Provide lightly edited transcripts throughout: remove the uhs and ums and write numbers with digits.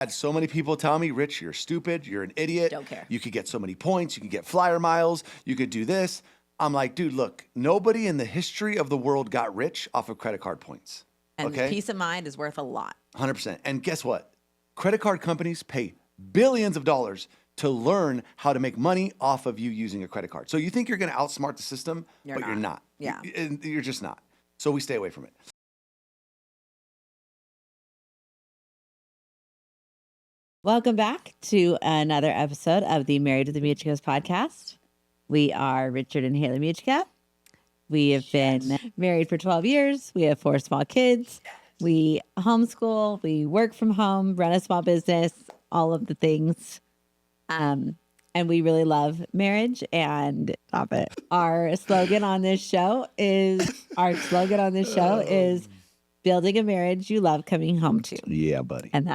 had so many people tell me, Rich, you're stupid. You're an idiot. Don't care. You could get so many points. You could get flyer miles. You could do this. I'm like, dude, look, nobody in the history of the world got rich off of credit card points. And okay? peace of mind is worth a lot. 100%. And guess what? Credit card companies pay billions of dollars to learn how to make money off of you using a credit card. So you think you're going to outsmart the system, but you're not. Yeah. You're just not. So we stay away from it. Welcome back to another episode of the Married to the Mugicas podcast. We are Richard and Hailey Mugica. We have been married for 12 years. We have 4 small kids. We homeschool. We work from home, run a small business, all of the things. And we really love marriage. And stop it. Our slogan on this show is building a marriage you love coming home to. Yeah, buddy. And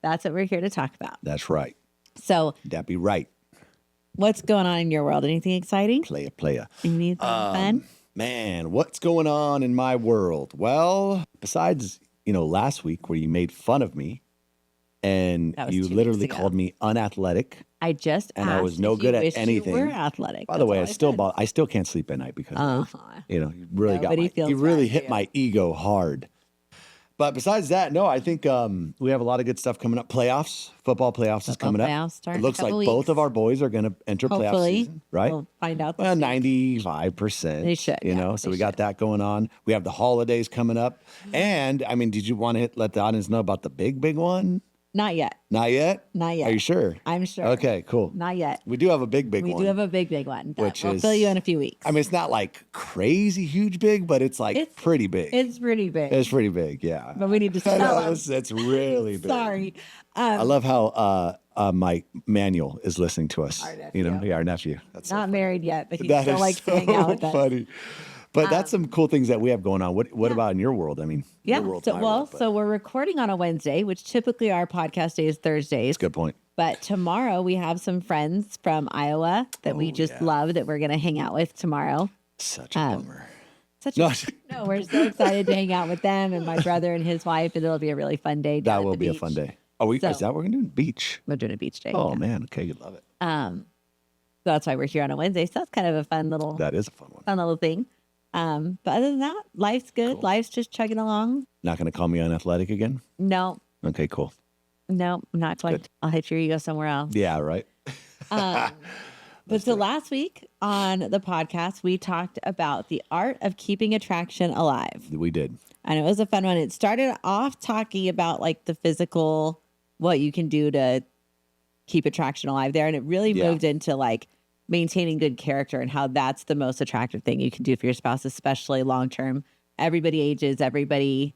that's what we're here to talk about. That's right. So That'd be right. what's going on in your world? Anything exciting? Playa. Anything fun? Man, what's going on in my world? Well, besides, last week where you made fun of me and That was you 2 literally weeks ago. called me unathletic. I just and I asked was no if good you at wished anything. You were athletic. By the way, That's all I still can't sleep at night because of that. You really Nobody feels you really bad for hit you. my ego hard. But besides that, no, I think we have a lot of good stuff coming up. Football playoffs is coming up. starting It looks in a like couple both weeks. of our boys are going to enter playoff Hopefully, season, right? We'll find out. Well, this week. 95%. They should, yeah, So they we got should. that going on. We have the holidays coming up. And I mean, did you want to let the audience know about the big one? Not yet. Not yet? Not yet. Are you sure? I'm sure. Okay, cool. Not yet. We do have a big We one. do have a big one. That Which we'll is- fill you in a few weeks. I mean, it's not like crazy huge big, but it's like It's- pretty big. it's pretty big. It's pretty big, yeah. But we need to I tell know, them. it's really big. Sorry. I love how my Manuel is listening to us. Our nephew. Our nephew. That's so Not married yet, but he That still is likes to so hang out with us. funny. But that's some cool things that we have going on. What about in your world? I mean, Yeah. your world's So my world, but so we're recording on a Wednesday, which typically our podcast day is Thursdays. good point. But tomorrow we have some friends from Iowa that we just love that we're going to hang out with tomorrow. Such a bummer. No, we're so excited to hang out with them and my brother and his wife, and it'll be a really fun day. down That at will the be a beach. fun day. Oh, is that what we're gonna do? Beach. We're doing a beach day. Oh yeah. man, okay, you love it. So that's why we're here on a Wednesday. So that's kind of a fun little That is a fun one. thing. But other than that, life's good. Cool. Life's just chugging along. Not gonna call me unathletic again? No, Okay, cool. I'm not going to. I'll hit your ego somewhere else. Yeah, right. But so last week on the podcast, we talked about the art of keeping attraction alive. We did. And it was a fun one. It started off talking about like the physical, what you can do to keep attraction alive there. And it really moved into like maintaining good character and how that's the most attractive thing you can do for your spouse, especially long term. Everybody ages, everybody,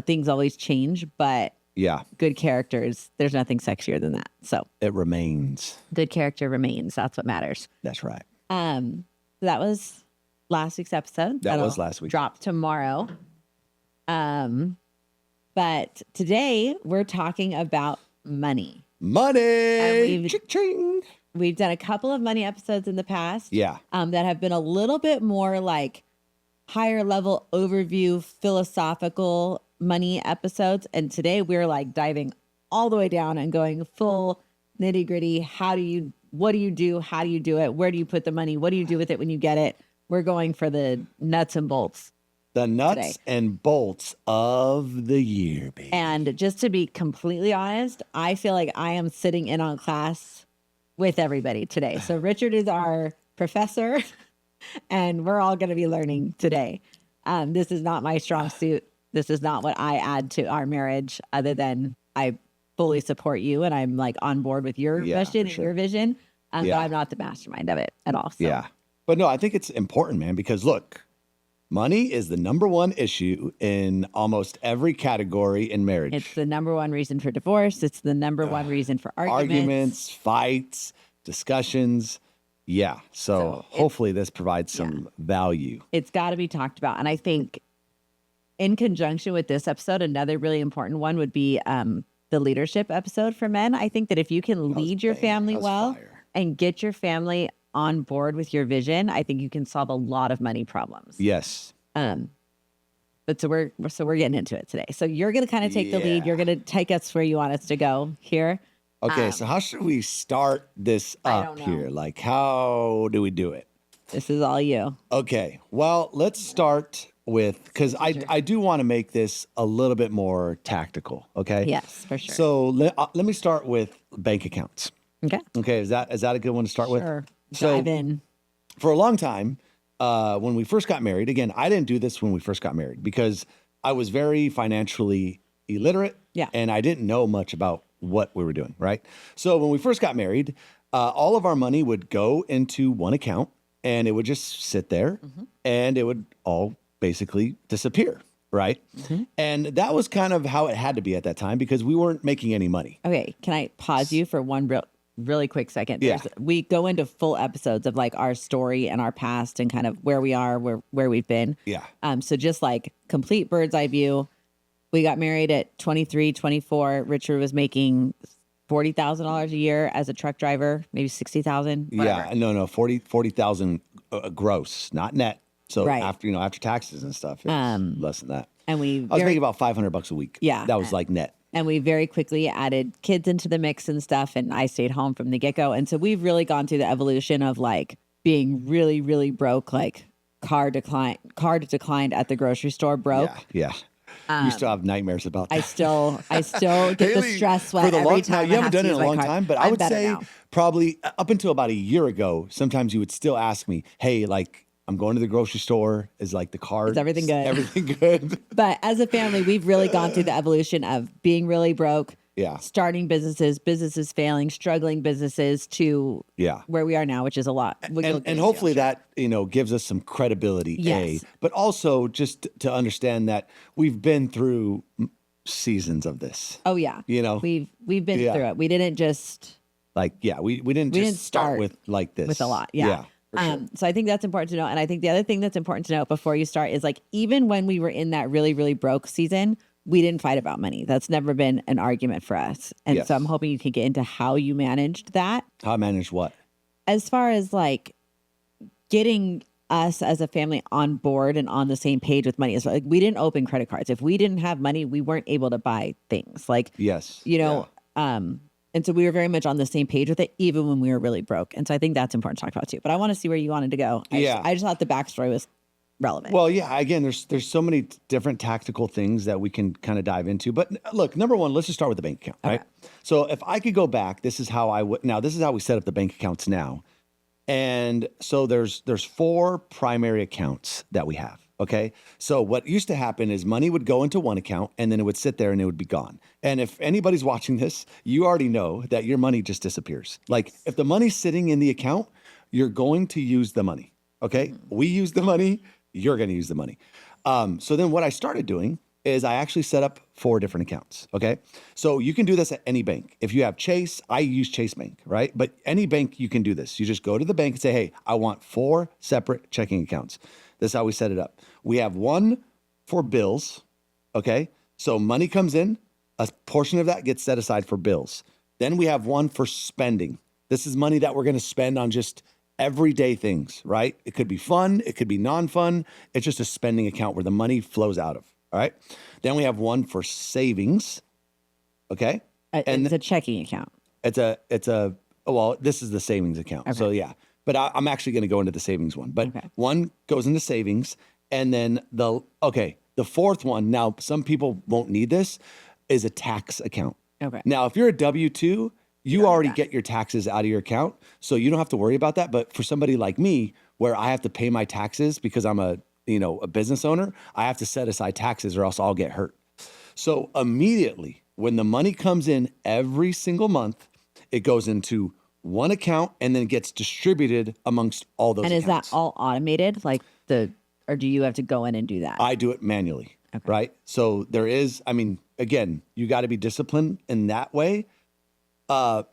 things always change, but Yeah, good characters, there's nothing sexier than that. So it remains. good character remains. That's what matters. That's right. That was last week's episode. That was That'll last week. Drop tomorrow. But today we're talking about money. Money. we've- Ching. We've done a couple of money episodes in the past. Yeah. That have been a little bit more like higher level overview, philosophical money episodes. And today we're like diving all the way down and going full nitty gritty. What do you do? How do you do it? Where do you put the money? What do you do with it when you get it? We're going for the nuts and bolts. The nuts Today. and bolts of the year, baby. And just to be completely honest, I feel like I am sitting in on class with everybody today. So Richard is our professor and we're all going to be learning today. This is not my strong suit. This is not what I add to our marriage other than I fully support you and I'm like on board with your mission and your vision. But I'm not the mastermind of it at all. So. Yeah. But no, I think it's important, man, because look, money is the number one issue in almost every category in marriage. It's the number one reason for divorce. It's the number one reason for arguments. Fights, discussions. Yeah. So hopefully this provides some value. It's got to be talked about. And I think in conjunction with this episode, another really important one would be the leadership episode for men. I think that if you can lead your family well and get your family on board with your vision, I think you can solve a lot of money problems. Yes. But so we're getting into it today. So you're going to kind of take the lead. You're going to take us where you want us to go here. Okay, so how should we start this up here? Like, how do we do it? This is all you. Okay, well, let's start with, because I do want to make this a little bit more tactical, okay? Yes, for sure. So let me start with bank accounts. Okay. Okay, is that a good one to start with? Sure. So, dive in. For a long time, when we first got married, again, I didn't do this when we first got married because I was very financially illiterate. Yeah. And I didn't know much about what we were doing, right? So when we first got married, all of our money would go into one account and it would just sit there and it would all basically disappear, right? And that was kind of how it had to be at that time because we weren't making any money. Okay. Can I pause you for one really quick second? Yeah. We go into full episodes of like our story and our past and kind of where we are, where we've been. Yeah. So just like complete bird's eye view. We got married at 23, 24. Richard was making $40,000 a year as a truck driver, maybe 60,000. Yeah, no, 40,000 gross, not net. So Right. after taxes and stuff, it's less than that. And I was making about $500 a week. Yeah. That was like net. And we very quickly added kids into the mix and stuff. And I stayed home from the get-go. And so we've really gone through the evolution of like being really, really broke, like card declined at the grocery store broke. Yeah. You still have nightmares about that. I still get the Haley, stress sweat for the every long time. time. You I haven't have done to it in a use my long card. time, but I I'm would better say now. probably up until about a year ago, sometimes you would still ask me, hey, like, I'm going to the grocery store. Is like the card. Is everything good? Everything good. But as a family, we've really gone through the evolution of being really broke, Yeah. starting businesses failing, struggling businesses to Yeah. where we are now, which is a lot. And hopefully that, gives us some credibility, Yes. but also just to understand that we've been through seasons of this. Oh yeah. We've been through it. We didn't just Like, we didn't just start with like this. with a lot. Yeah. For sure. So I think that's important to know. And I think the other thing that's important to know before you start is like, even when we were in that really, really broke season, we didn't fight about money. That's never been an argument for us. And Yes. so I'm hoping you can get into how you managed that. How I managed what? As far as like getting us as a family on board and on the same page with money. It's like we didn't open credit cards. If we didn't have money, we weren't able to buy things. Like, Yes. and so we were very much on the same page with it, even when we were really broke. And so I think that's important to talk about too. But I want to see where you wanted to go. I just thought the backstory was relevant. Well, yeah, again, there's so many different tactical things that we can kind of dive into. But look, number one, let's just start with the bank account, right? So if I could go back, this is how this is how we set up the bank accounts now. And so there's 4 primary accounts that we have. Okay. So what used to happen is money would go into one account and then it would sit there and it would be gone. And if anybody's watching this, you already know that your money just disappears. Like if the money's sitting in the account, you're going to use the money. Okay. We use the money. You're going to use the money. So then what I started doing is I actually set up 4 different accounts. Okay. So you can do this at any bank. If you have Chase, I use Chase Bank, right? But any bank you can do this. You just go to the bank and say, hey, I want 4 separate checking accounts. This is how we set it up. We have one for bills. Okay. So money comes in, a portion of that gets set aside for bills. Then we have one for spending. This is money that we're going to spend on just everyday things, right? It could be fun. It could be non-fun. It's just a spending account where the money flows out of. All right. Then we have one for savings. Okay. And it's a checking account. Well, this is the savings account. Okay. So yeah, but I'm actually going to go into the savings one, but one goes into savings. And then the 4th one, now some people won't need this, is a tax account. Okay. Now, if you're a W-2, you already get your taxes out of your account. So you don't have to worry about that. But for somebody like me, where I have to pay my taxes because I'm a business owner, I have to set aside taxes or else I'll get hurt. So immediately when the money comes in every single month, it goes into one account and then gets distributed amongst all those accounts. And is that all automated? Or do you have to go in and do that? I do it manually, right? So there is, again, you got to be disciplined in that way. Now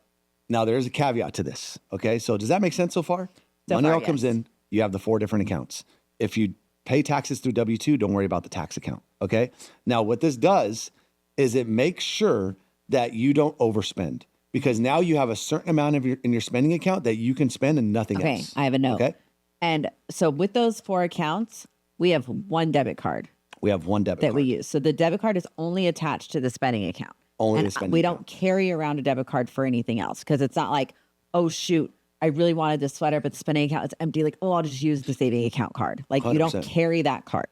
there is a caveat to this. Okay. So does that make sense so far? Money all comes in, you have the 4 different accounts. If you pay taxes through W-2, don't worry about the tax account. Okay. Now what this does is it makes sure that you don't overspend because now you have a certain amount in your spending account that you can spend and nothing else. Okay. I have a note. Okay. And so with those 4 accounts, we have one debit card. We have one debit that card. we use. So the debit card is only attached to the spending account. Only and the spending we account. don't carry around a debit card for anything else because it's not like, oh, shoot, I really wanted this sweater, but the spending account is empty. Like, oh, I'll just use the saving account card. Like, you don't 100%. carry that card.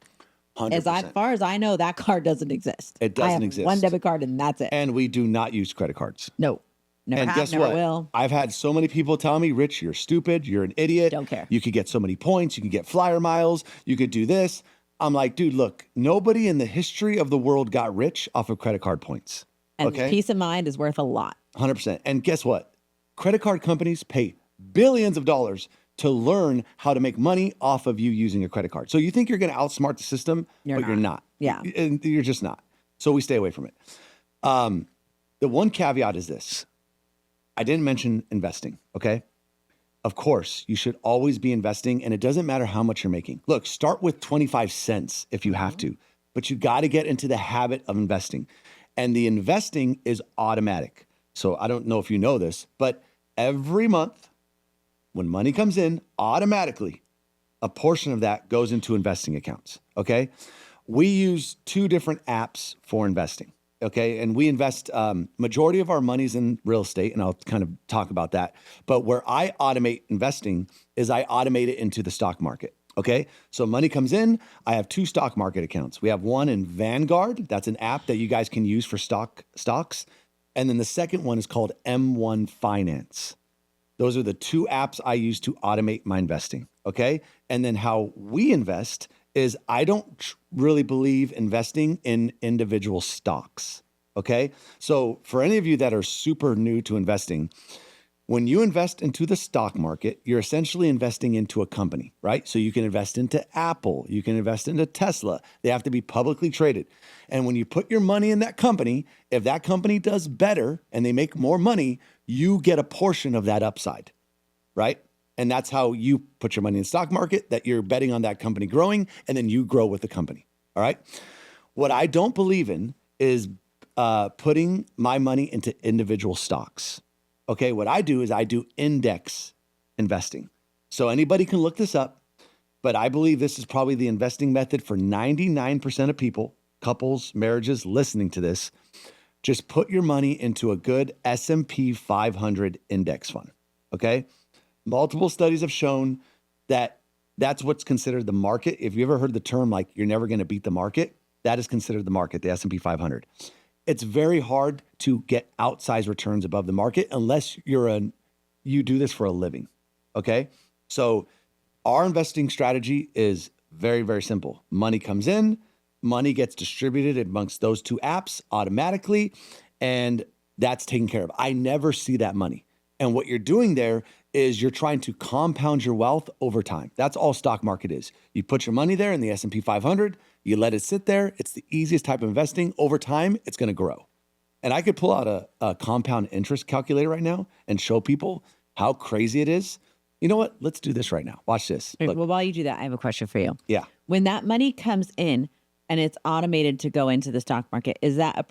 100%. As far as I know, that card doesn't exist. It doesn't I have exist. one debit card and that's it. And we do not use credit cards. No. Never And have, guess never what? will. I've had so many people tell me, Rich, you're stupid. You're an idiot. Don't care. You could get so many points. You can get flyer miles. You could do this. I'm like, dude, look, nobody in the history of the world got rich off of credit card points. And Okay? peace of mind is worth a lot. 100%. And guess what? Credit card companies pay billions of dollars to learn how to make money off of you using a credit card. So you think you're going to outsmart the system, but you're not. Yeah. And you're just not. So we stay away from it. The one caveat is this. I didn't mention investing, okay? Of course, you should always be investing, and it doesn't matter how much you're making. Look, start with 25 cents if you have to, but you got to get into the habit of investing. And the investing is automatic. So I don't know if you know this, but every month when money comes in, automatically, a portion of that goes into investing accounts, okay? We use two different apps for investing. Okay. And we invest, majority of our money's in real estate, and I'll kind of talk about that. But where I automate investing is I automate it into the stock market. Okay. So money comes in, I have two stock market accounts. We have one in Vanguard. That's an app that you guys can use for stocks. And then the second one is called M1 Finance. Those are the two apps I use to automate my investing. Okay. And then how we invest is I don't really believe investing in individual stocks. Okay. So for any of you that are super new to investing, when you invest into the stock market, you're essentially investing into a company, right? So you can invest into Apple, you can invest into Tesla. They have to be publicly traded. And when you put your money in that company, if that company does better and they make more money, you get a portion of that upside, right? And that's how you put your money in the stock market, that you're betting on that company growing, and then you grow with the company. All right. What I don't believe in is putting my money into individual stocks. Okay. What I do is I do index investing. So anybody can look this up, but I believe this is probably the investing method for 99% of people, couples, marriages listening to this. Just put your money into a good S&P 500 index fund. Okay. Multiple studies have shown that that's what's considered the market. If you ever heard the term like you're never going to beat the market, that is considered the market, the S&P 500. It's very hard to get outsized returns above the market unless you do this for a living. Okay. So our investing strategy is very, very simple. Money comes in, money gets distributed amongst those two apps automatically, and that's taken care of. I never see that money. And what you're doing there is you're trying to compound your wealth over time. That's all stock market is. You put your money there in the S&P 500, you let it sit there. It's the easiest type of investing. Over time, it's going to grow. And I could pull out a compound interest calculator right now and show people how crazy it is. You know what? Let's do this right now. Watch this. Wait, Look. well, while you do that, I have a question for you. Yeah. When that money comes in and it's automated to go into the stock market, is that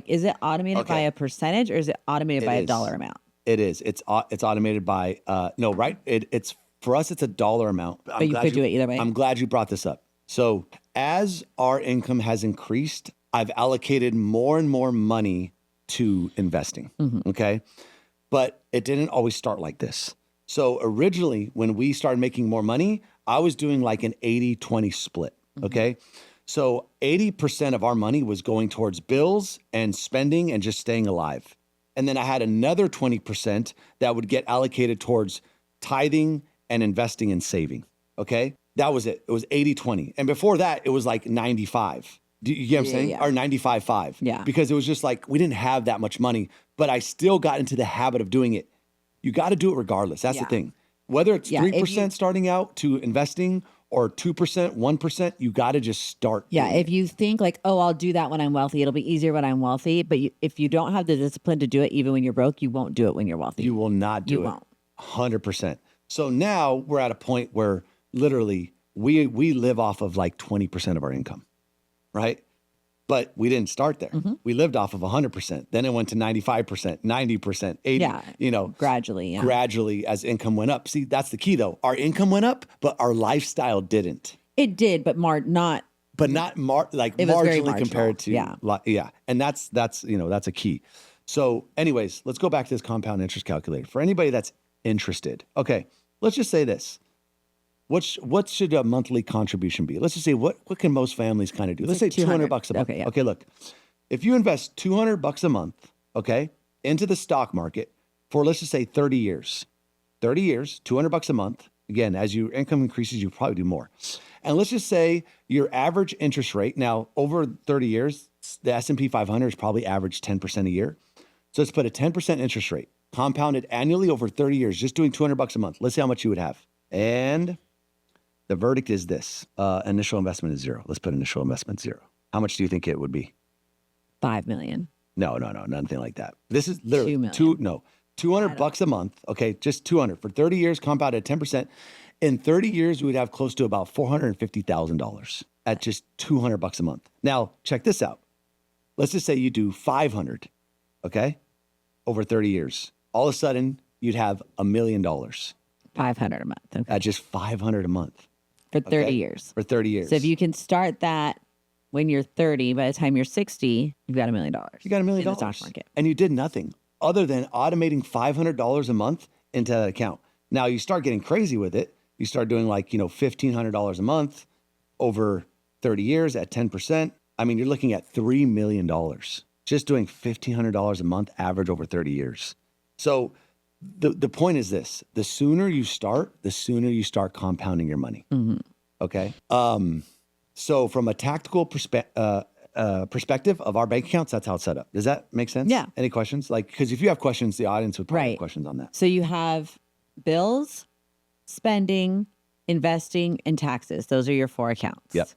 is it automated by a percentage or is it automated by a dollar amount? It is. It's automated by no, right? It's for us. It's a dollar amount. But you could do it either way. I'm glad you brought this up. So as our income has increased, I've allocated more and more money to investing. Okay, but it didn't always start like this. So originally, when we started making more money, I was doing like an 80-20 split. Okay. So 80% of our money was going towards bills and spending and just staying alive. And then I had another 20% that would get allocated towards tithing and investing and saving. Okay. That was it. It was 80-20. And before that, it was like 95. Do you get what I'm saying? Yeah. Or 95-5. Yeah. Because it was just like, we didn't have that much money, but I still got into the habit of doing it. You got to do it regardless. That's the thing. Whether it's 3% starting out to investing or 2%, 1%, you got to just start. Yeah. If you think like, oh, I'll do that when I'm wealthy, it'll be easier when I'm wealthy. But if you don't have the discipline to do it, even when you're broke, you won't do it when you're wealthy. You will not do it. You won't. 100%. So now we're at a point where literally we live off of like 20% of our income, right? But we didn't start there. We lived off of 100%. Then it went to 95%, 90%, 80%, Yeah. Gradually. Yeah. gradually as income went up. See, that's the key though. Our income went up, but our lifestyle didn't. It did, but not but not It was very marginally compared to marginal, yeah. And that's that's a key. So anyways, let's go back to this compound interest calculator. For anybody that's interested, okay, let's just say this. What should a monthly contribution be? Let's just say what can most families kind of do? Let's say 200 bucks a month. Okay, yeah. Okay, look. If you invest 200 bucks a month, okay, into the stock market for let's just say 30 years. 30 years, 200 bucks a month. Again, as your income increases, you probably do more. And let's just say your average interest rate, now over 30 years, the S&P 500 is probably average 10% a year. So let's put a 10% interest rate compounded annually over 30 years, just doing 200 bucks a month. Let's see how much you would have. And the verdict is this. Initial investment is zero. Let's put initial investment zero. How much do you think it would be? $5 million. No, nothing like that. This is literally $2 million. 200 bucks a month. Okay, just 200 for 30 years, compounded 10%. In 30 years, we would have close to about $450,000 at just 200 bucks a month. Now, check this out. Let's just say you do 500, okay, over 30 years. All of a sudden, you'd have $1 million 500 a month. Okay. at just 500 a month For 30 okay? years. For 30 years. So if you can start that when you're 30, by the time you're 60, you've got $1 million. You got $1 million in the stock market. and you did nothing other than automating $500 a month into that account. Now you start getting crazy with it. You start doing like, $1,500 a month over 30 years at 10%. I mean, you're looking at $3 million just doing $1,500 a month average over 30 years. So the point is this, the sooner you start compounding your money. Mm-hmm. Okay. So from a tactical perspective of our bank accounts, that's how it's set up. Does that make sense? Yeah. Any questions? Because if you have questions, the audience would probably have Right. questions on that. So you have bills, spending, investing, and taxes. Those are your 4 accounts. Yep.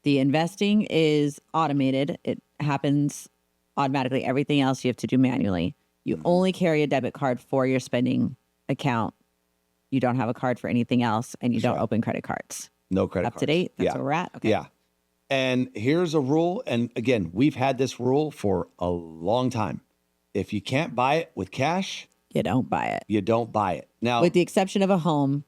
The investing is automated. It happens automatically. Everything else you have to do manually. You only carry a debit card for your spending account. You don't have a card for anything else, and you That's don't right. open credit cards. No credit Up cards. to date? That's Yeah. where we're at? Okay. Yeah. And here's a rule. And again, we've had this rule for a long time. If you can't buy it with cash, You don't buy it. you don't buy it. Now, With the exception of a home,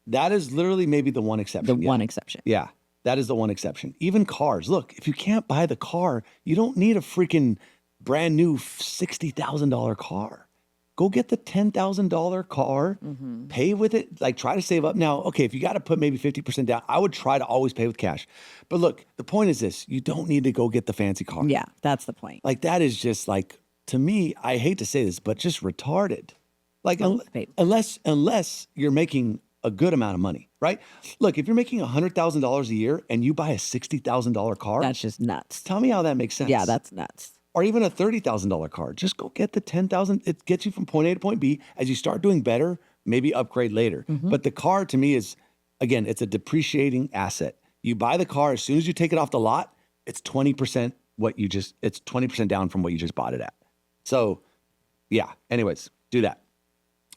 that is literally maybe the one the exception. Yeah. one exception. Yeah, that is the one exception. Even cars. Look, if you can't buy the car, you don't need a freaking brand new $60,000 car. Go get the $10,000 car, pay with it, like try to save up. Now, okay, if you got to put maybe 50% down, I would try to always pay with cash. But look, the point is this, you don't need to go get the fancy car. Yeah, that's the point. Like that is just like, to me, I hate to say this, but just retarded. Like Wait. unless you're making a good amount of money, right? Look, if you're making $100,000 a year and you buy a $60,000 car, That's just nuts. tell me how that makes sense. Yeah, that's nuts. Or even a $30,000 car. Just go get the $10,000. It gets you from point A to point B. As you start doing better, maybe upgrade later. But the car to me is, again, it's a depreciating asset. You buy the car, as soon as you take it off the lot, it's 20% it's 20% down from what you just bought it at. So yeah, anyways, do that.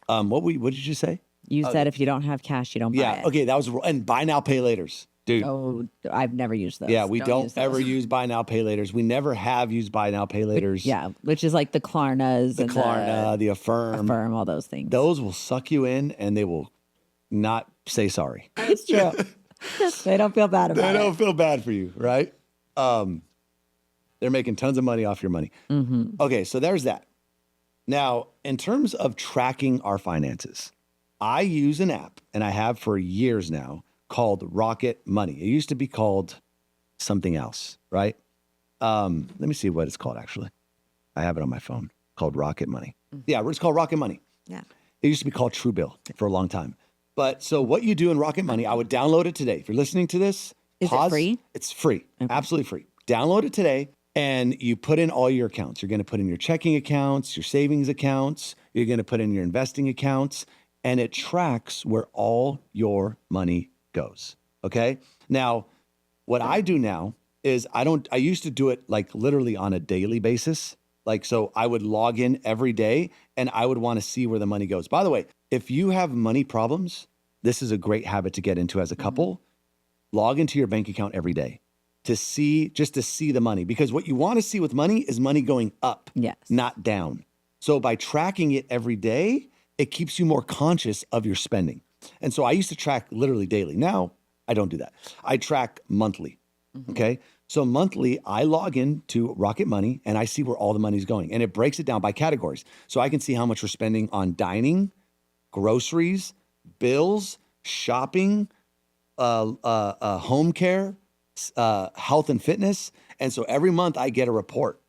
What did you just say? You said if you don't have cash, you don't buy it. Okay, that was a rule. And buy now, pay laters. Dude. Oh, I've never used those. Yeah, we don't use those. ever use buy now, pay laters. We never have used buy now, pay laters. Yeah, which is like the Klarnas The and Klarna, the Affirm. Affirm, all those things. Those will suck you in and they will not say sorry. It's true. They don't feel bad about They it. don't feel bad for you, right? They're making tons of money off your money. Okay, so there's that. Now, in terms of tracking our finances, I use an app, and I have for years now, called Rocket Money. It used to be called something else, right? Let me see what it's called, actually. I have it on my phone, called Rocket Money. Yeah, it's called Rocket Money. Yeah. It used to be called Truebill for a long time. But so what you do in Rocket Money, I would download it today. If you're listening to this, Is it free? It's free, absolutely free. Download it today, and you put in all your accounts. You're going to put in your checking accounts, your savings accounts. You're going to put in your investing accounts, and it tracks where all your money goes. Okay. Now, what I do now is I used to do it like literally on a daily basis. Like, so I would log in every day and I would want to see where the money goes. By the way, if you have money problems, this is a great habit to get into as a couple. Log into your bank account every day to see the money, because what you want to see with money is money going up, Yes. not down. So by tracking it every day, it keeps you more conscious of your spending. And so I used to track literally daily. Now I don't do that. I track monthly. Okay. So monthly, I log into Rocket Money and I see where all the money's going. And it breaks it down by categories. So I can see how much we're spending on dining, groceries, bills, shopping, home care, health and fitness. And so every month I get a report.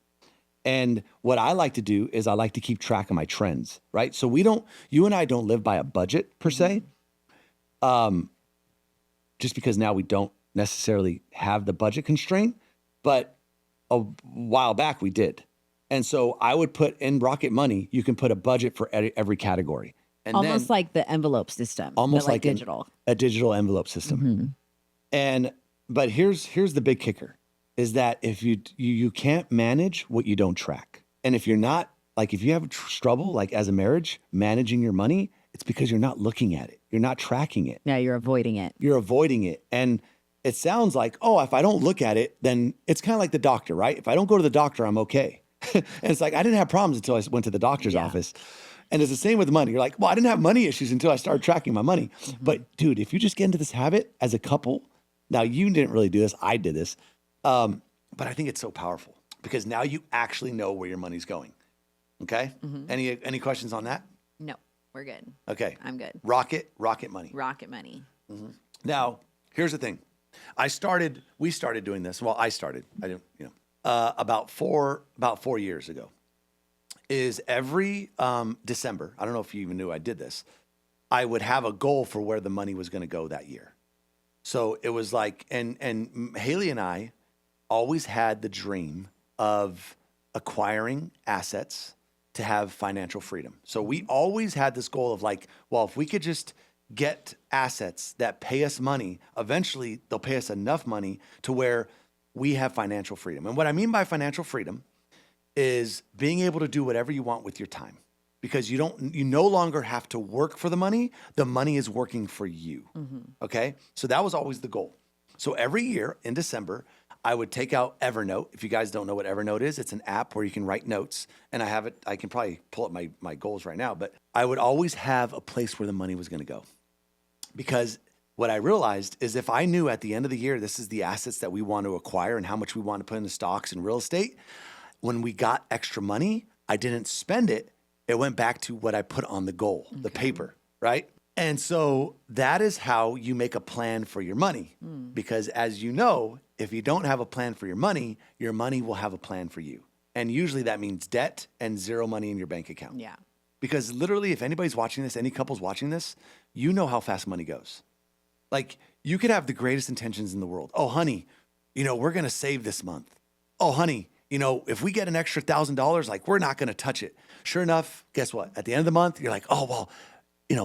And what I like to do is I like to keep track of my trends, right? So you and I don't live by a budget per se, just because now we don't necessarily have the budget constraint, but a while back we did. And so I would put in Rocket Money, you can put a budget for every category. And Almost then, like the envelope system, almost but like digital. a digital envelope system. But here's the big kicker is that if you can't manage what you don't track. And if you're not, like if you have trouble, like as a marriage, managing your money, it's because you're not looking at it. You're not tracking it. Yeah, you're avoiding it. You're avoiding it. And it sounds like, oh, if I don't look at it, then it's kind of like the doctor, right? If I don't go to the doctor, I'm okay. And it's like, I didn't have problems until I went to the doctor's office. And it's the same with money. You're like, well, I didn't have money issues until I started tracking my money. But dude, if you just get into this habit as a couple, now you didn't really do this, I did this. But I think it's so powerful because now you actually know where your money's going. Okay? Any questions on that? No, we're good. Okay. I'm good. Rocket Money. Rocket Money. Now, here's the thing. We started doing this. Well, I didn't, about 4 years ago. Is every December, I don't know if you even knew I did this, I would have a goal for where the money was going to go that year. So it was like, and Hailey and I always had the dream of acquiring assets to have financial freedom. So we always had this goal of like, well, if we could just get assets that pay us money, eventually they'll pay us enough money to where we have financial freedom. And what I mean by financial freedom is being able to do whatever you want with your time because you no longer have to work for the money is working for you. Okay. So that was always the goal. So every year in December, I would take out Evernote. If you guys don't know what Evernote is, it's an app where you can write notes and I can probably pull up my goals right now, but I would always have a place where the money was going to go because what I realized is if I knew at the end of the year, this is the assets that we want to acquire and how much we want to put into stocks and real estate, when we got extra money, I didn't spend it. It went back to what I put on the goal, the paper, right? And so that is how you make a plan for your money. Because as you know, if you don't have a plan for your money will have a plan for you. And usually that means debt and zero money in your bank account. Yeah. Because literally, if anybody's watching this, any couple's watching this, you know how fast money goes. Like you could have the greatest intentions in the world. Oh, honey, we're going to save this month. Oh, honey, if we get an extra $1,000, like we're not going to touch it. Sure enough, guess what? At the end of the month, you're like, oh, well,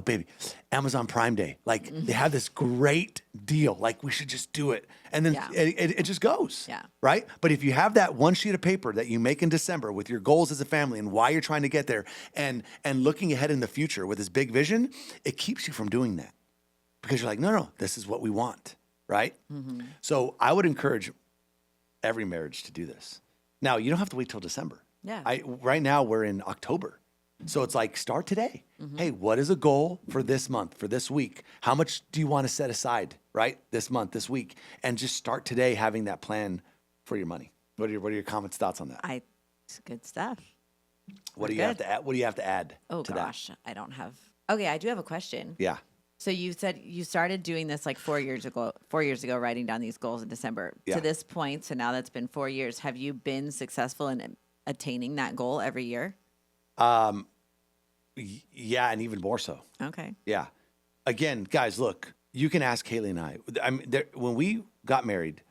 baby, Amazon Prime Day, like they have this great deal. Like we should just do it. And then it just goes. Yeah. Right. But if you have that one sheet of paper that you make in December with your goals as a family and why you're trying to get there and looking ahead in the future with this big vision, it keeps you from doing that because you're like, no, this is what we want. Right. So I would encourage every marriage to do this. Now, you don't have to wait till December. Yeah. Right now, we're in October. So it's like, start today. Hey, what is a goal for this month, for this week? How much do you want to set aside, right? This month, this week? And just start today having that plan for your money. What are your comments, thoughts on that? It's good stuff. What do you have to add? What do you have to add Oh, to gosh. I don't have. Okay, I do have a question. Yeah. So you said you started doing this like 4 years ago, writing down these goals in December. Yeah. To this point, so now that's been 4 years. Have you been successful in attaining that goal every year? Yeah, and even more so. Okay. Yeah. Again, guys, look, you can ask Hailey and I. When we got married,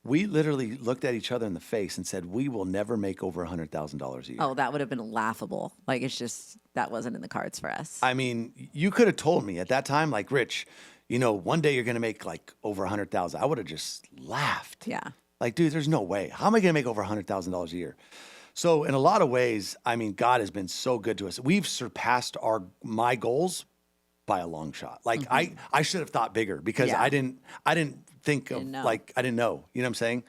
we literally looked at each other in the face and said, we will never make over $100,000 a year. Oh, that would have been laughable. Like, it's just, that wasn't in the cards for us. I mean, you could have told me at that time, like, Rich, one day you're going to make like over 100,000. I would have just laughed. Yeah. Like, dude, there's no way. How am I going to make over $100,000 a year? So in a lot of ways, I mean, God has been so good to us. We've surpassed my goals by a long shot. Like I should have thought bigger because I didn't think of like, I didn't know, you know what I'm saying?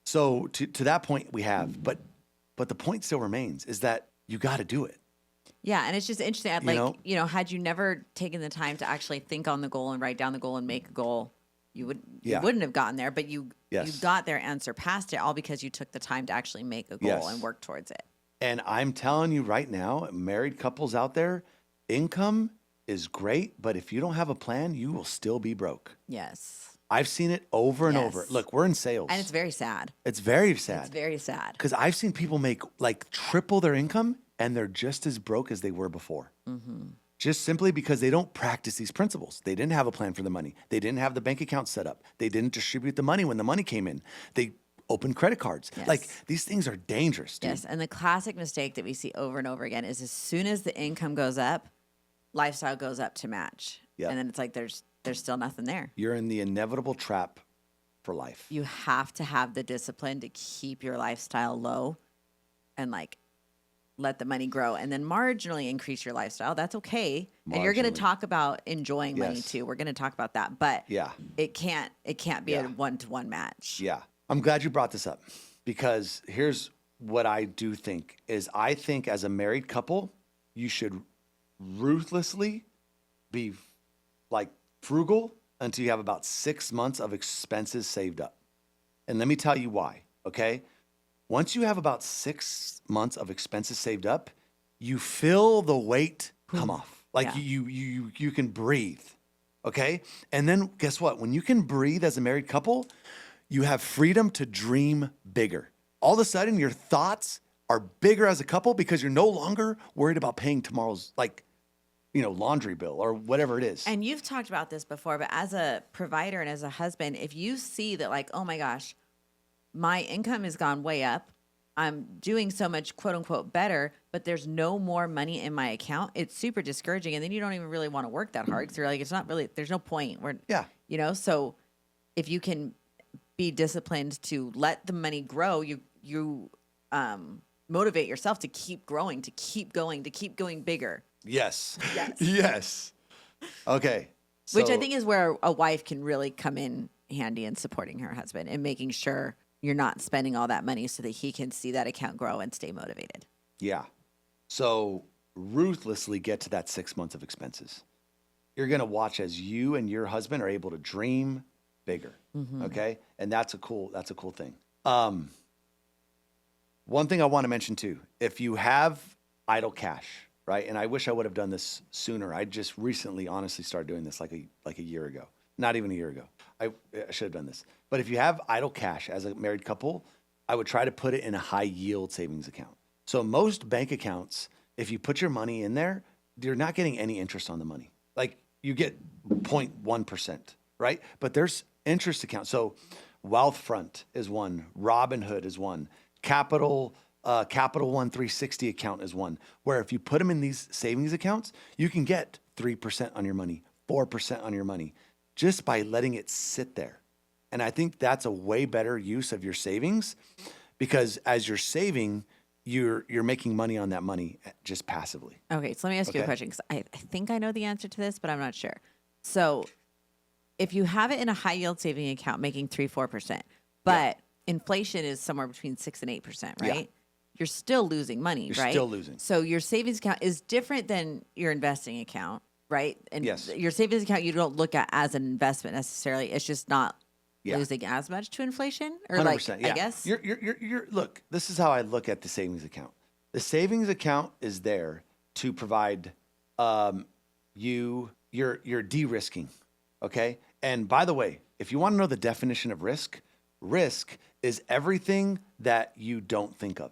So to that point we have, but the point still remains is that you got to do it. Yeah. And it's just interesting. Like, had you never taken the time to actually think on the goal and write down the goal and make a goal, you Yeah. wouldn't have gotten there, but you Yes. got there and surpassed it all because you took the time to actually make a goal Yes. and work towards it. And I'm telling you right now, married couples out there, income is great, but if you don't have a plan, you will still be broke. Yes. I've seen it over and Yes. over. Look, we're in sales. And it's very sad. It's very sad. It's very sad. Because I've seen people make like triple their income and they're just as broke as they were before. Just simply because they don't practice these principles. They didn't have a plan for the money. They didn't have the bank account set up. They didn't distribute the money when the money came in. They opened credit cards. Yes. Like these things are dangerous, dude. Yes. And the classic mistake that we see over and over again is as soon as the income goes up, lifestyle goes up to match. Yep. And then it's like there's still nothing there. You're in the inevitable trap for life. You have to have the discipline to keep your lifestyle low and like let the money grow and then marginally increase your lifestyle. That's okay. And you're going to Marginally. talk about enjoying money Yes. too. We're going to talk about that, but Yeah. it can't be Yeah. a 1-to-1 match. Yeah. I'm glad you brought this up because here's what I do think is I think as a married couple, you should ruthlessly be like frugal until you have about 6 months of expenses saved up. And let me tell you why, okay? Once you have about 6 months of expenses saved up, you feel the weight come off. Like Yeah. you can breathe, okay? And then guess what? When you can breathe as a married couple, you have freedom to dream bigger. All of a sudden, your thoughts are bigger as a couple because you're no longer worried about paying tomorrow's laundry bill or whatever it is. And you've talked about this before, but as a provider and as a husband, if you see that like, oh my gosh, my income has gone way up, I'm doing so much quote unquote better, but there's no more money in my account, it's super discouraging. And then you don't even really want to work that hard. So you're like, it's not really, there's no point. Yeah. So if you can be disciplined to let the money grow, you motivate yourself to keep growing, to keep going, to keep going bigger. Yes. Yes. Yes. Okay. Which I So- think is where a wife can really come in handy in supporting her husband and making sure you're not spending all that money so that he can see that account grow and stay motivated. Yeah. So ruthlessly get to that 6 months of expenses. You're going to watch as you and your husband are able to dream bigger. Okay. And that's a cool thing. One thing I want to mention too, if you have idle cash, right? And I wish I would have done this sooner. I just recently honestly started doing this like a year ago, not even a year ago. I should have done this. But if you have idle cash as a married couple, I would try to put it in a high yield savings account. So most bank accounts, if you put your money in there, you're not getting any interest on the money. Like you get 0.1%, right? But there's interest accounts. So Wealthfront is one, Robinhood is one, Capital One 360 account is one, where if you put them in these savings accounts, you can get 3% on your money, 4% on your money, just by letting it sit there. And I think that's a way better use of your savings because as you're saving, you're making money on that money just passively. Okay, so let me ask you a Okay. question because I think I know the answer to this, but I'm not sure. So if you have it in a high yield saving account making 3-4%, but inflation is somewhere between 6 and 8%, right? Yeah. You're still losing money, You're right? still losing. So your savings account is different than your investing account, right? And Yes. your savings account you don't look at as an investment necessarily. It's just not Yeah. losing as much to inflation, or 100%. like Yeah. I guess. You're look, this is how I look at the savings account. The savings account is there to provide you're de-risking. Okay. And by the way, if you want to know the definition of risk is everything that you don't think of.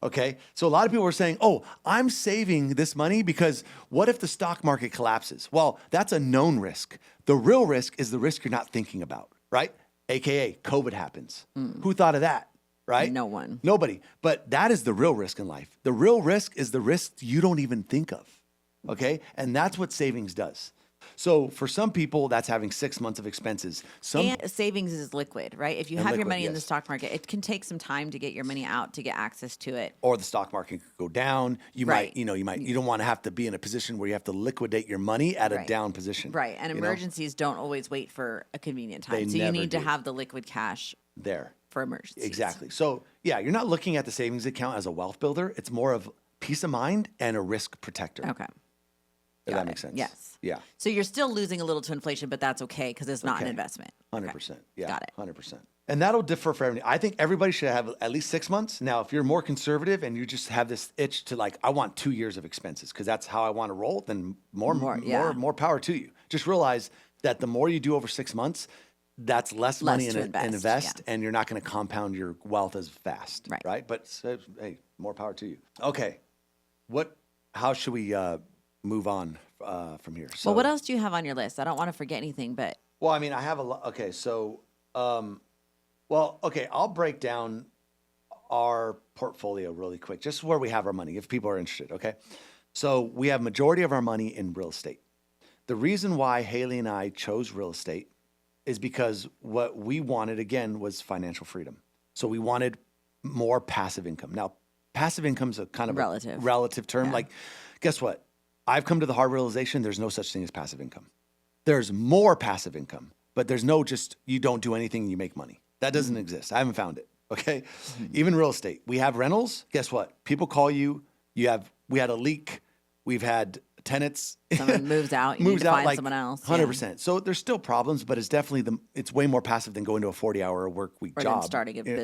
Okay. So a lot of people are saying, oh, I'm saving this money because what if the stock market collapses? Well, that's a known risk. The real risk is the risk you're not thinking about, right? AKA COVID happens. Who thought of that? Right? No one. Nobody. But that is the real risk in life. The real risk is the risk you don't even think of. Okay. And that's what savings does. So for some people, that's having 6 months of expenses. And savings is liquid, right? If you And have your liquid, money in the yes. stock market, it can take some time to get your money out to get access to it. Or the stock market could go down. You Right. might, you don't want to have to be in a position where you have to liquidate your money at a Right. down position. Right. And you know? emergencies don't always wait for a convenient time. They So you never need to do. have the liquid cash There. for emergencies. Exactly. So yeah, you're not looking at the savings account as a wealth builder. It's more of peace of mind and a risk protector. Okay. If that makes sense. Yes. Yeah. So you're still losing a little to inflation, but that's okay because it's not an Okay. investment. 100%. Yeah. Got it. 100%. And that'll differ for everybody. I think everybody should have at least 6 months. Now, if you're more conservative and you just have this itch to like, I want 2 years of expenses because that's how I want to roll, then more power to you. Just realize that the more you do over 6 months, that's less money to invest and you're not going to compound your wealth as fast. Right. But hey, more power to you. Okay. How should we move on from here? So, Well, what else do you have on your list? I don't want to forget anything, but well, I mean, I have a lot. Okay, so, I'll break down our portfolio really quick, just where we have our money, if people are interested. Okay, so we have majority of our money in real estate. The reason why Hailey and I chose real estate is because what we wanted again was financial freedom. So we wanted more passive income. Now, passive income is a kind of relative term. Yeah. Like, guess what? I've come to the hard realization there's no such thing as passive income. There's more passive income, but there's no just you don't do anything and you make money. That doesn't exist. I haven't found it. Okay. Even real estate. We have rentals. Guess what? People call you. We had a leak. We've had tenants. someone moves out, you need to find like someone else. 100%. So there's still problems, but it's definitely it's way more passive than going to a 40-hour work week Or job. Then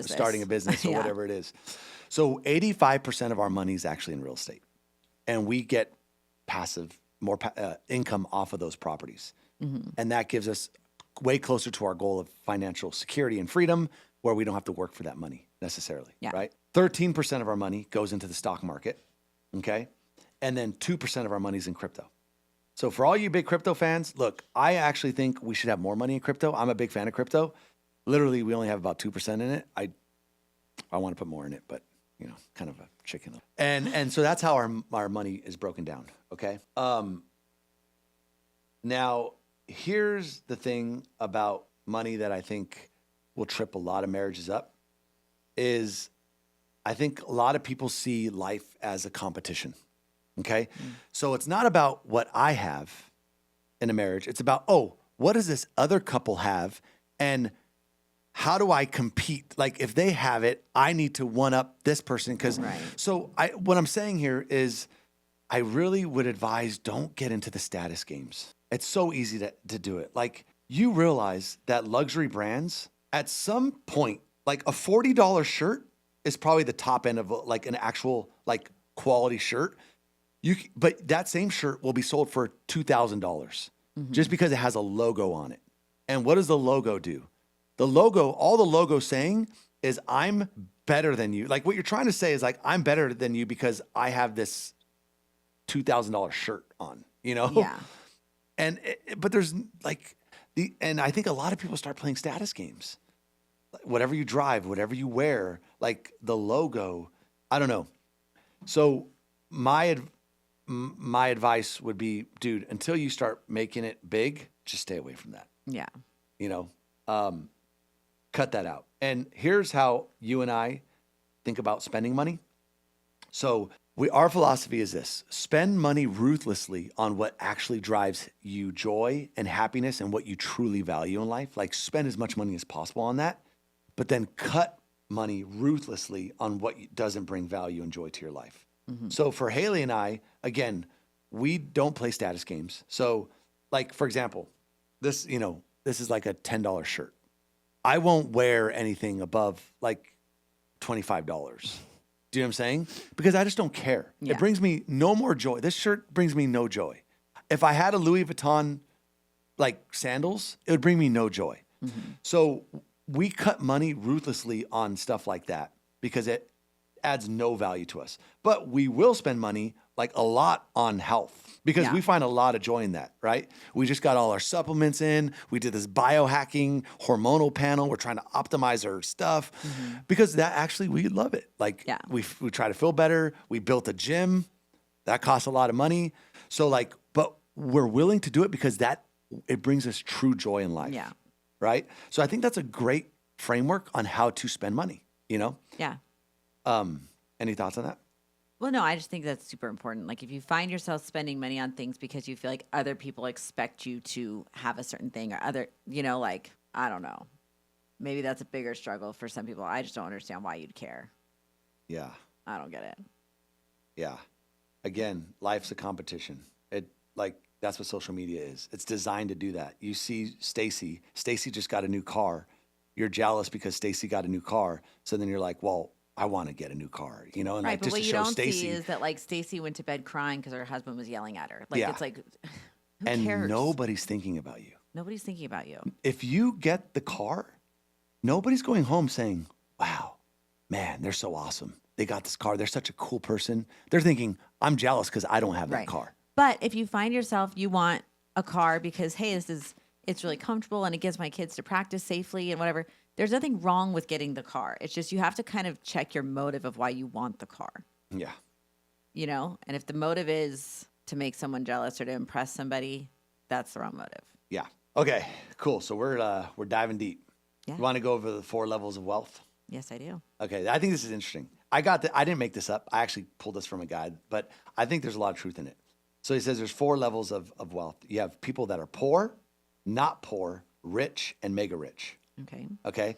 starting a business or whatever it is. So 85% of our money is actually in real estate. And we get passive, more income off of those properties. And that gives us way closer to our goal of financial security and freedom where we don't have to work for that money necessarily, right? 13% of our money goes into the stock market, okay? And then 2% of our money is in crypto. So for all you big crypto fans, look, I actually think we should have more money in crypto. I'm a big fan of crypto. Literally, we only have about 2% in it. I want to put more in it, but kind of a chicken. And so that's how our money is broken down, okay? Now, here's the thing about money that I think will trip a lot of marriages up is I think a lot of people see life as a competition, okay? So it's not about what I have in a marriage. It's about, what does this other couple have? And how do I compete? Like if they have it, I need to one up this person. So what I'm saying here is I really would advise don't get into the status games. It's so easy to do it. Like you realize that luxury brands at some point, like a $40 shirt is probably the top end of like an actual like quality shirt. But that same shirt will be sold for $2,000 just because it has a logo on it. And what does the logo do? All the logo saying is I'm better than you. Like what you're trying to say is like, I'm better than you because I have this $2,000 shirt on, Yeah. But there's like and I think a lot of people start playing status games. Whatever you drive, whatever you wear, like the logo, I don't know. So my advice would be, dude, until you start making it big, just stay away from that. Yeah. Cut that out. And here's how you and I think about spending money. So our philosophy is this: spend money ruthlessly on what actually drives you joy and happiness and what you truly value in life. Like spend as much money as possible on that, but then cut money ruthlessly on what doesn't bring value and joy to your life. So for Hailey and I, again, we don't play status games. So like, for example, this is like a $10 shirt. I won't wear anything above like $25. Do you know what I'm saying? Because I just don't care. Yeah. It brings me no more joy. This shirt brings me no joy. If I had a Louis Vuitton like sandals, it would bring me no joy. So we cut money ruthlessly on stuff like that because it adds no value to us. But we will spend money like a lot on health because we find a lot of joy in that, right? We just got all our supplements in. We did this biohacking hormonal panel. We're trying to optimize our stuff because that actually, we love it. Like we try to feel better. We built a gym that costs a lot of money. So like, but we're willing to do it because it brings us true joy in life. Yeah. Right. So I think that's a great framework on how to spend money, Yeah. Any thoughts on that? Well, no, I just think that's super important. Like if you find yourself spending money on things because you feel like other people expect you to have a certain thing or like, I don't know, maybe that's a bigger struggle for some people. I just don't understand why you'd care. Yeah. I don't get it. Yeah. Again, life's a competition. like that's what social media is. It's designed to do that. You see Stacy just got a new car. You're jealous because Stacy got a new car. So then you're like, well, I want to get a new car, and Right, like but just what to you show don't see Stacy. is that like Stacy went to bed crying because her husband was yelling at her. Like Yeah. it's like, who And cares? nobody's thinking about you. Nobody's thinking about you. If you get the car, nobody's going home saying, wow, man, they're so awesome. They got this car. They're such a cool person. They're thinking, I'm jealous because I don't have that Right. car. But if you find yourself, you want a car because, hey, it's really comfortable and it gives my kids to practice safely and whatever. There's nothing wrong with getting the car. It's just you have to kind of check your motive of why you want the car. Yeah. And if the motive is to make someone jealous or to impress somebody, that's the wrong motive. Yeah. Okay, cool. So we're diving deep. Yeah. You want to go over the 4 levels of wealth? Yes, I do. Okay, I think this is interesting. I didn't make this up. I actually pulled this from a guide, but I think there's a lot of truth in it. So he says there's 4 levels of wealth. You have people that are poor, not poor, rich, and mega rich. Okay. Okay.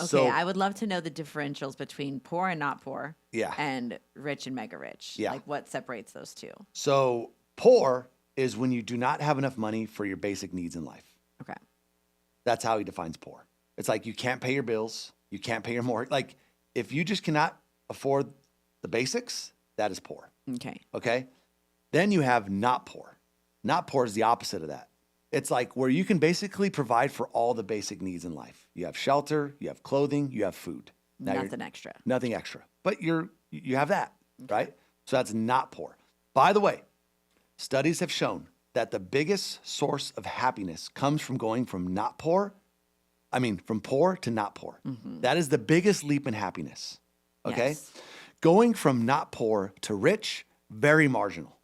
Okay, I would love to know the differentials between poor and not poor. Yeah. And rich and mega rich. Yeah. Like what separates those two? So poor is when you do not have enough money for your basic needs in life. Okay. That's how he defines poor. It's like you can't pay your bills, you can't pay your mortgage. Like if you just cannot afford the basics, that is poor. Okay. Okay. Then you have not poor. Not poor is the opposite of that. It's like where you can basically provide for all the basic needs in life. You have shelter, you have clothing, you have food. Now Nothing extra. Nothing extra. But you have that, right? So that's not poor. By the way, studies have shown that the biggest source of happiness comes from going from from poor to not poor. Mm-hmm. That is the biggest leap in happiness. Okay? Yes. Going from not poor to rich, very marginal.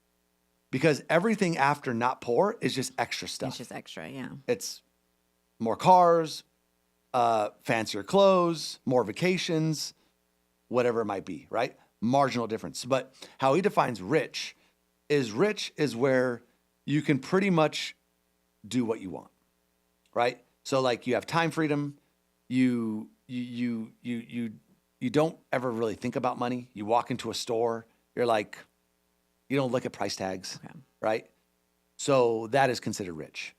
Because everything after not poor is just extra stuff. It's just extra, yeah. It's more cars, fancier clothes, more vacations, whatever it might be, right? Marginal difference. But how he defines rich is where you can pretty much do what you want, right? So like you have time freedom, you don't ever really think about money. You walk into a store, you're like, you don't look at price tags, Okay. right? So that is considered rich.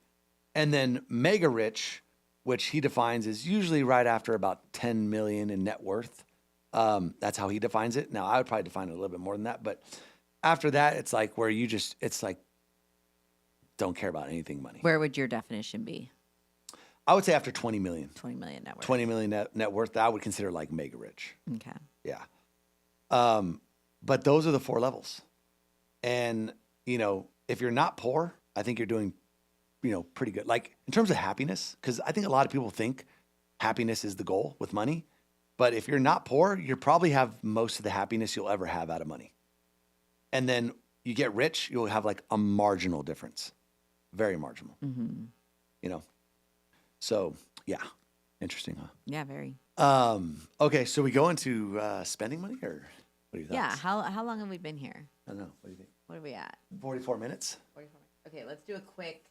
And then mega rich, which he defines is usually right after about 10 million in net worth. That's how he defines it. Now I would probably define it a little bit more than that, but after that, it's like where it's like, don't care about anything money. Where would your definition be? I would say after 20 million. 20 million net worth. 20 million net worth, that I would consider like mega rich. Okay. Yeah. But those are the 4 levels. And, if you're not poor, I think you're doing, pretty good. Like in terms of happiness, because I think a lot of people think happiness is the goal with money. But if you're not poor, you probably have most of the happiness you'll ever have out of money. And then you get rich, you'll have like a marginal difference. Very marginal. Mm-hmm. So yeah, interesting, huh? Yeah, very. Okay, so we go into spending money, or what do you think? Yeah. How long have we been here? I don't know. What do you think? What are we at? 44 minutes. 44 minutes. Okay, let's do a quick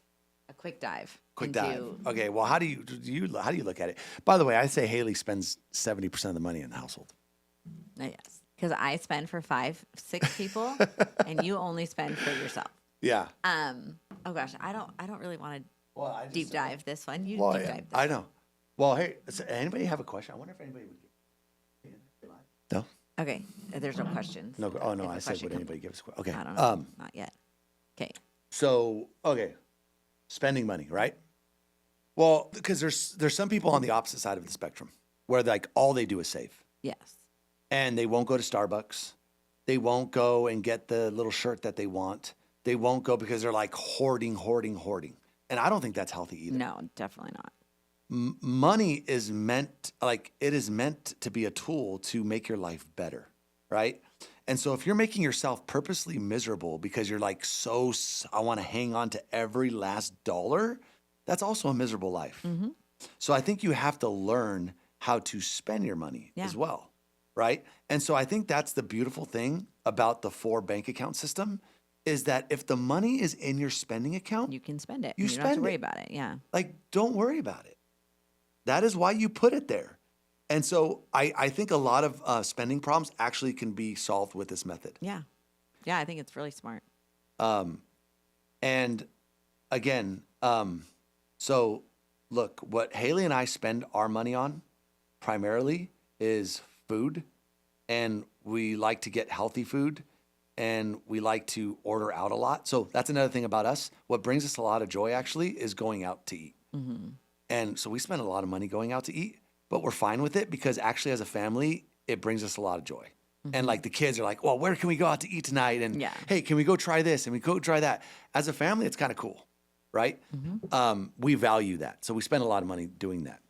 dive. Quick into- dive. Okay. Well, how do you look at it? By the way, I say Hailey spends 70% of the money in the household. Yes, because I spend for 5-6 people, and you only spend for yourself. Yeah. Oh gosh, I don't really want to deep dive this one. You Well, deep yeah, dive. This I know. Well, hey, does anybody have a question? I wonder if anybody would. No. Okay, there's no questions. No. Oh no, If a I said question would comes- anybody give us a question? Okay. I don't know. Not yet. Okay. So, okay, spending money, right? Well, because there's some people on the opposite side of the spectrum where like all they do is save, Yes. and they won't go to Starbucks, they won't go and get the little shirt that they want, they won't go because they're like hoarding, and I don't think that's healthy either. No, definitely not. Money is meant to be a tool to make your life better, right? And so if you're making yourself purposely miserable because you're like, I want to hang on to every last dollar, that's also a miserable life. Mm-hmm. So I think you have to learn how to spend your money Yeah. as well, right? And so I think that's the beautiful thing about the 4 bank account system is that if the money is in your spending account, You can spend it. You and you don't have to spend worry it. about it. Yeah. like, don't worry about it. That is why you put it there. And so I think a lot of spending problems actually can be solved with this method. Yeah. Yeah, I think it's really smart. And again, so look, what Haley and I spend our money on primarily is food, and we like to get healthy food, and we like to order out a lot. So that's another thing about us. What brings us a lot of joy actually is going out to eat. And so we spend a lot of money going out to eat, but we're fine with it because actually as a family, it brings us a lot of joy. And like the kids are like, well, where can we go out to eat tonight? And hey, can we go try this? And we go try that. As a family, it's kind of cool, right? We value that. So we spend a lot of money doing that.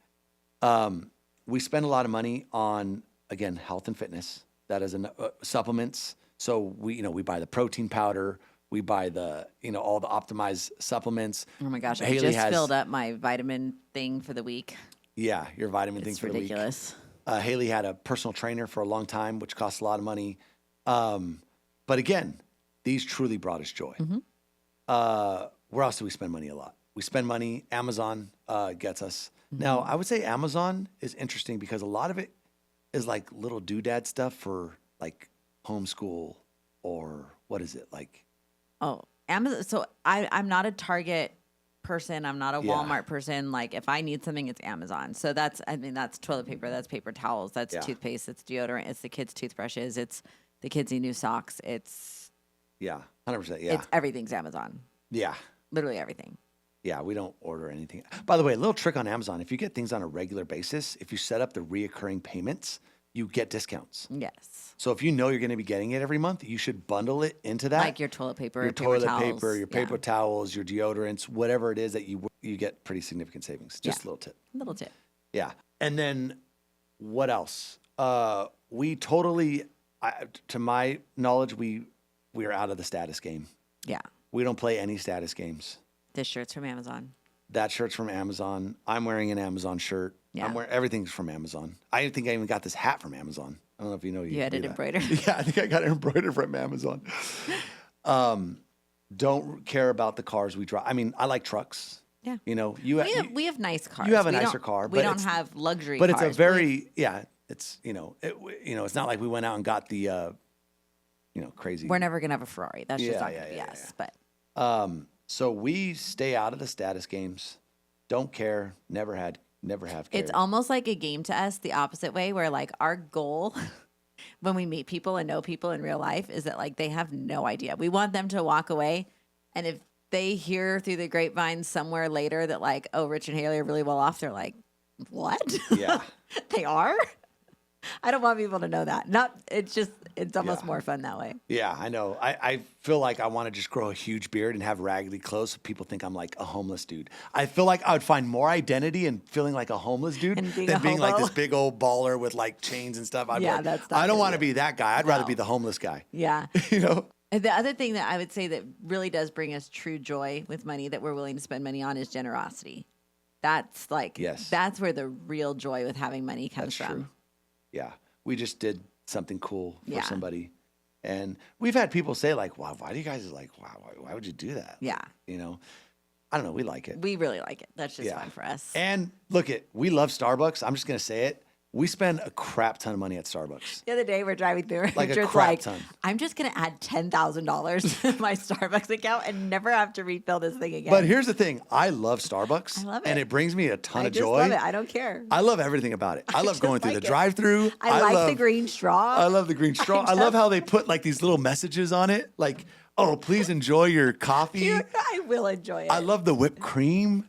We spend a lot of money on, again, health and fitness. That is supplements. So we buy the protein powder. We buy the, all the optimized supplements. Oh my gosh, Haley I just filled up my vitamin thing for the week. Yeah, your vitamin thing It's for the week. ridiculous. Haley had a personal trainer for a long time, which costs a lot of money. But again, these truly brought us joy. Where else do we spend money a lot? We spend money, Amazon gets us. Now, I would say Amazon is interesting because a lot of it is like little doodad stuff for like homeschool or what is it like? Oh, Amazon. So I'm not a Target person. I'm not a Walmart person. Like if I need something, it's Amazon. So that's toilet paper, that's paper towels, that's toothpaste, it's deodorant, it's the kids' toothbrushes, it's the kids need new socks. It's 100%. Yeah. It's everything's Amazon. Yeah. Literally everything. Yeah, we don't order anything. By the way, a little trick on Amazon. If you get things on a regular basis, if you set up the reoccurring payments, you get discounts. Yes. So if you know you're going to be getting it every month, you should bundle it into that. Like your toilet paper, your paper toilet towels. paper, your paper towels, your deodorants, whatever it is that you get pretty significant savings. Just a little tip. Little tip. Yeah. And then what else? We totally, to my knowledge, we are out of the status game. Yeah. We don't play any status games. This shirt's from Amazon. That shirt's from Amazon. I'm wearing an Amazon shirt. Yeah. Everything's from Amazon. I think I even got this hat from Amazon. I don't know if you know. You had it embroidered? Yeah, I think I got it embroidered from Amazon. Don't care about the cars we drive. I mean, I like trucks. Yeah. We have nice cars. You have a nicer car. We don't have luxury cars. But it's a very, it's, it's not like we went out and got the, crazy. We're never going to have a Ferrari. That's just not going to be us. But so we stay out of the status games. Don't care. Never have cared. It's almost like a game to us the opposite way, where like our goal when we meet people and know people in real life is that like they have no idea. We want them to walk away, and if they hear through the grapevine somewhere later that like, oh, Rich and Haley are really well off, they're like, what? Yeah. They are? I don't want people to know that. It's almost more fun that way. Yeah, I know. I feel like I want to just grow a huge beard and have raggedy clothes so people think I'm like a homeless dude. I feel like I would find more identity in feeling like a homeless dude than being like this big old baller with like chains and stuff. I don't want to be that guy. I'd rather be the homeless guy. Yeah. And the other thing that I would say that really does bring us true joy with money that we're willing to spend money on is generosity. That's like, that's where the real joy with having money comes from. True. Yeah. We just did something cool for somebody. And we've had people say like, wow, why do you guys like, wow, why would you do that? Yeah. I don't know. We like it. We really like it. That's just fun for us. And look, we love Starbucks. I'm just going to say it. We spend a crap ton of money at Starbucks. The other day we're driving through. Like a crap ton. I'm just going to add $10,000 to my Starbucks account and never have to refill this thing again. But here's the thing. I love Starbucks. I love it. And it brings me a ton of joy. I love it. I don't care. I love everything about it. I love going through the drive-thru. I like the green straw. I love the green straw. I love how they put like these little messages on it. Like, oh, please enjoy your coffee. I will enjoy it. I love the whipped cream.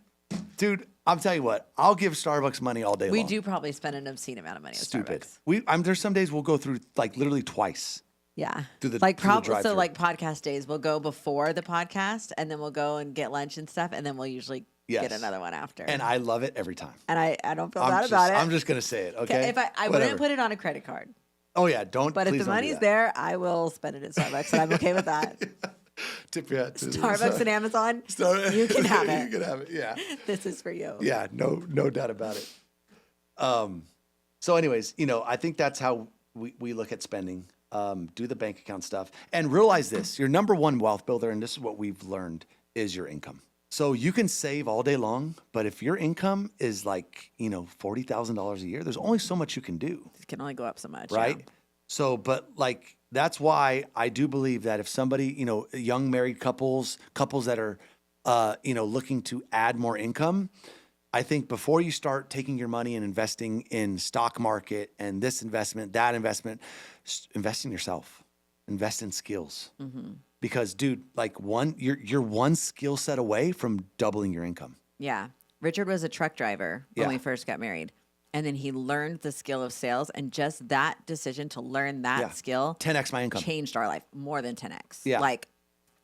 Dude, I'm telling you what, I'll give Starbucks money all day long. We do probably spend an obscene amount of money at Starbucks. There's some days we'll go through like literally twice. Yeah. Through the so like podcast days, we'll go before the podcast and then we'll go and get lunch and stuff. And then we'll usually get another one after. And I love it every time. And I don't feel bad about it. I'm just going to say it. Okay. If I wouldn't put it on a credit card. Oh yeah. Don't. But if the money's there, I will spend it at Starbucks and I'm okay with that. Tip your hat to Starbucks and Amazon. You can have it. You can have it. Yeah. This is for you. Yeah. No doubt about it. So anyways, I think that's how we look at spending. Do the bank account stuff and realize this, your number one wealth builder. And this is what we've learned is your income. So you can save all day long, but if your income is like, $40,000 a year, there's only so much you can do. It can only go up so much. Right. Yeah. So, but like that's why I do believe that if somebody, young married couples that are, looking to add more income, I think before you start taking your money and investing in stock market and this investment, that investment, invest in yourself, invest in skills. Because dude, like you're one skill set away from doubling your income. Yeah. Richard was a truck driver when Yeah. we first got married. And then he learned the skill of sales, and just that decision to learn that skill 10x my income. changed our life more than 10x. Yeah. Like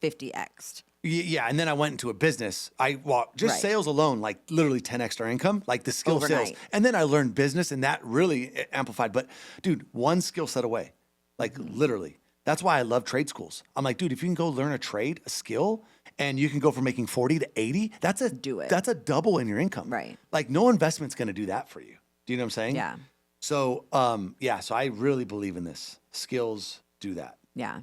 50x. Yeah, and then I went into a business. Just Right. sales alone, like literally 10x our income, like the skill of sales. Overnight. And then I learned business, and that really amplified. But dude, one skill set away, like literally. That's why I love trade schools. I'm like, dude, if you can go learn a trade, a skill, and you can go from making 40 to 80, that's a double in your income. Right. Like no investment's going to do that for you. Do you know what I'm saying? Yeah. So, so I really believe in this. Skills do that. Yeah.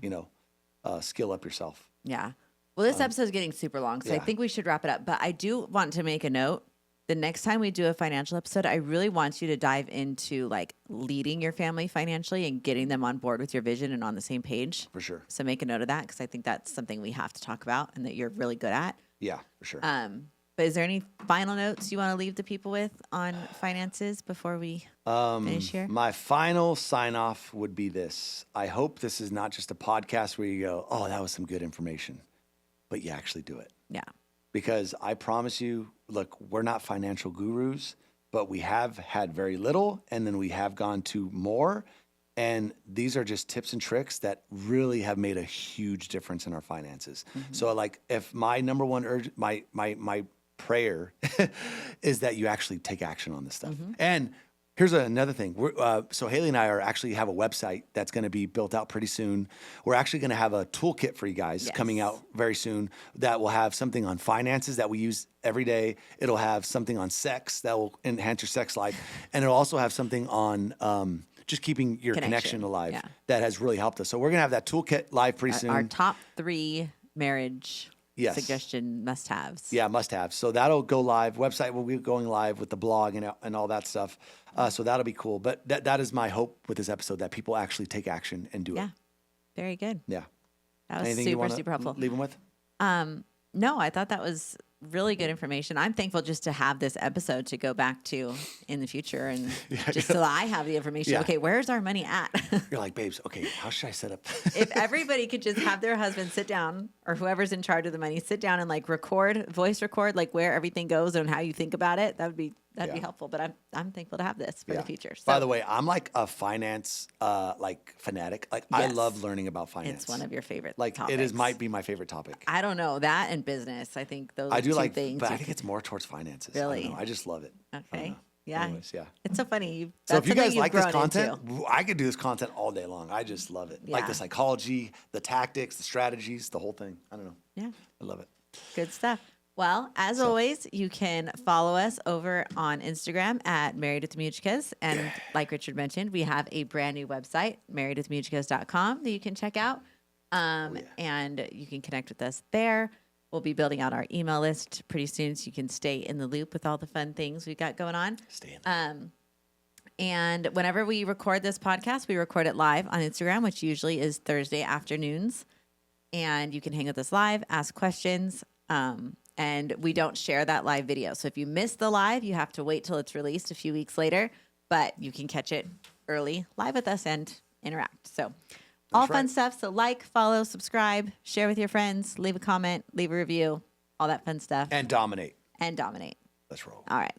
Skill up yourself. Yeah. Well, this episode is getting super long, so I think we should wrap it up. But I do want to make a note. The next time we do a financial episode, I really want you to dive into like leading your family financially and getting them on board with your vision and on the same page. For sure. So make a note of that, because I think that's something we have to talk about and that you're really good at. Yeah, for sure. But is there any final notes you want to leave the people with on finances before we finish here? My final sign off would be this. I hope this is not just a podcast where you go, oh, that was some good information, but you actually do it. Yeah. Because I promise you, look, we're not financial gurus, but we have had very little, and then we have gone to more. And these are just tips and tricks that really have made a huge difference in our finances. So like if my number one urge, my prayer is that you actually take action on this stuff. And here's another thing. So Hailey and I actually have a website that's going to be built out pretty soon. We're actually going to have a toolkit for you guys coming out very soon that will have something on finances that we use every day. It'll have something on sex that will enhance your sex life. And it'll also have something on just keeping your connection alive that has really helped us. So we're going to have that toolkit live pretty soon. Our top 3 marriage suggestion must-haves. Yeah, must-haves. So that'll go live. Website will be going live with the blog and all that stuff. So that'll be cool. But that is my hope with this episode, that people actually take action and do it. Yeah, very good. Yeah. That was Anything super helpful. Leave them with? No, I thought that was really good information. I'm thankful just to have this episode to go back to in the future, and just so I have the information. Yeah. Okay, where's our money at? You're like, babes, okay, how should I set up? If everybody could just have their husband sit down, or whoever's in charge of the money, sit down and like voice record, like where everything goes and how you think about it, that'd be helpful. But I'm thankful to have this for the future. So, by the way, I'm like a finance fanatic. Like I love learning about finance. It's one of your favorite topics. It might be my favorite topic. I don't know, that and business. I think those are two things. But I think it's more towards finances. Really? I just love it. Okay. Yeah. Anyways, yeah. It's so funny. So if you guys like this content, into. I could do this content all day long. I just love it. Like the psychology, the tactics, the strategies, the whole thing. I don't know. Yeah. I love it. Good stuff. Well, as always, you can follow us over on Instagram at Married with the Mugicas. And like Richard mentioned, we have a brand new website, marriedwithmugicas.com, that you can check out. And you can connect with us there. We'll be building out our email list pretty soon, so you can stay in the loop with all the fun things we've got going on. Stay in. And whenever we record this podcast, we record it live on Instagram, which usually is Thursday afternoons. And you can hang with us live, ask questions. And we don't share that live video. So if you miss the live, you have to wait till it's released a few weeks later. But you can catch it early live with us and interact. So all fun stuff. So like, follow, subscribe, share with your friends, leave a comment, leave a review, all that fun stuff. And dominate. And dominate. Let's roll. All right.